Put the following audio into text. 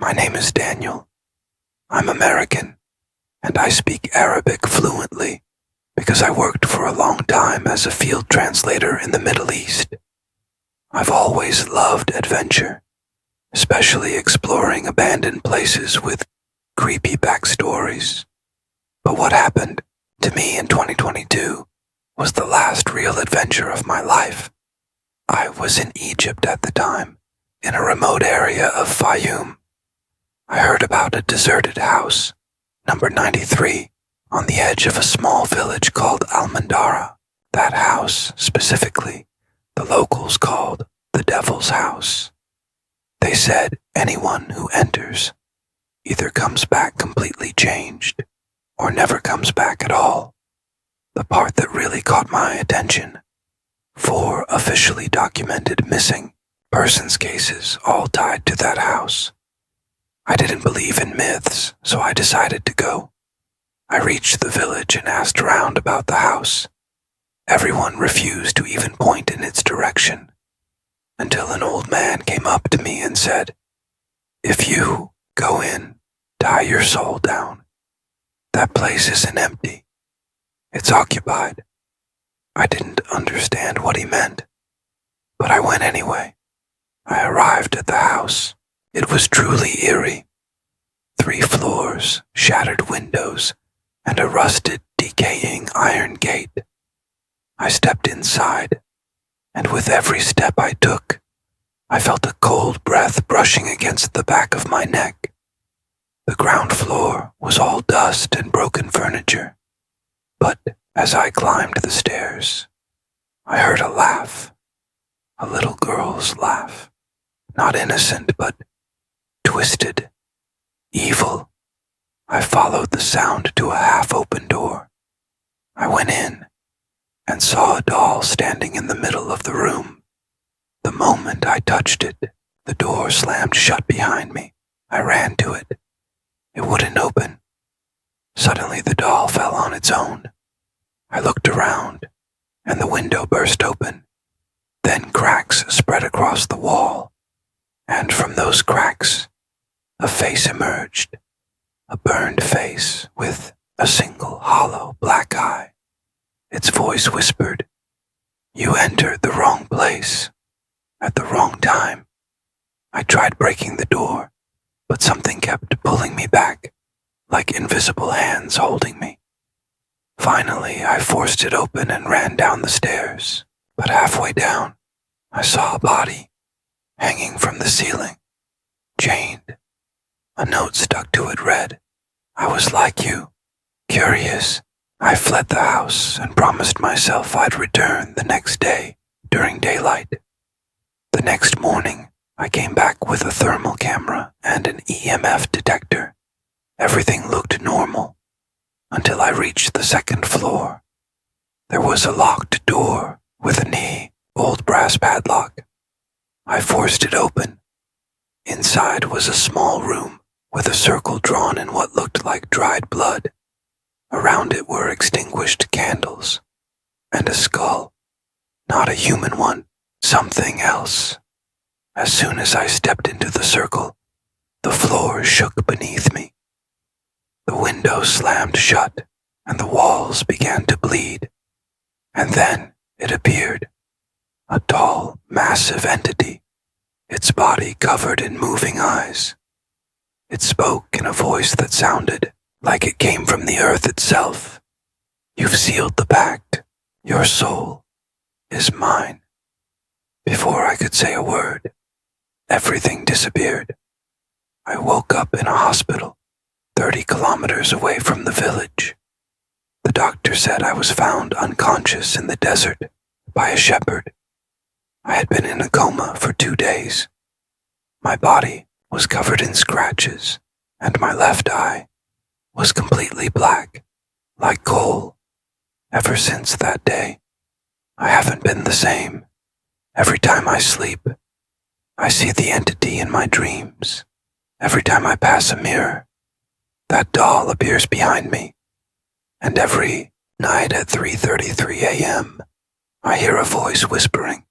My name is Daniel. I'm American, and I speak Arabic fluently because I worked for a long time as a field translator in the Middle East. I've always loved adventure, especially exploring abandoned places with creepy backstories. But what happened to me in 2022 was the last real adventure of my life. I was in Egypt at the time, in a remote area of Fayum. I heard about a deserted house, number 93, on the edge of a small village called Almandara. That house, specifically, the locals called the Devil's House. They said anyone who enters either comes back completely changed or never comes back at all. The part that really caught my attention: 4 officially documented missing persons cases all tied to that house. I didn't believe in myths, so I decided to go. I reached the village and asked around about the house. Everyone refused to even point in its direction, until an old man came up to me and said, "If you go in, tie your soul down. That place isn't empty. It's occupied." I didn't understand what he meant, but I went anyway. I arrived at the house. It was truly eerie. 3 floors, shattered windows, and a rusted, decaying iron gate. I stepped inside, and with every step I took, I felt a cold breath brushing against the back of my neck. The ground floor was all dust and broken furniture, but as I climbed the stairs, I heard a laugh, a little girl's laugh, not innocent, but twisted, evil. I followed the sound to a half-open door. I went in and saw a doll standing in the middle of the room. The moment I touched it, the door slammed shut behind me. I ran to it. It wouldn't open. Suddenly the doll fell on its own. I looked around, and the window burst open. Then cracks spread across the wall, and from those cracks, a face emerged, a burned face with a single hollow black eye. Its voice whispered, "You entered the wrong place, at the wrong time." I tried breaking the door, but something kept pulling me back, like invisible hands holding me. Finally, I forced it open and ran down the stairs, but halfway down, I saw a body hanging from the ceiling, chained. A note stuck to it read, "I was like you, curious." I fled the house and promised myself I'd return the next day during daylight. The next morning, I came back with a thermal camera and an EMF detector. Everything looked normal until I reached the 2nd floor. There was a locked door with an old brass padlock. I forced it open. Inside was a small room with a circle drawn in what looked like dried blood. Around it were extinguished candles and a skull. Not a human one, something else. As soon as I stepped into the circle, the floor shook beneath me. The window slammed shut and the walls began to bleed. And then it appeared, a tall, massive entity, its body covered in moving eyes. It spoke in a voice that sounded like it came from the earth itself. "You've sealed the pact. Your soul is mine." Before I could say a word, everything disappeared. I woke up in a hospital, 30 kilometers away from the village. The doctor said I was found unconscious in the desert by a shepherd. I had been in a coma for 2 days. My body was covered in scratches, and my left eye was completely black, like coal. Ever since that day, I haven't been the same. Every time I sleep, I see the entity in my dreams. Every time I pass a mirror, that doll appears behind me. And every night at 3:33 a.m., I hear a voice whispering,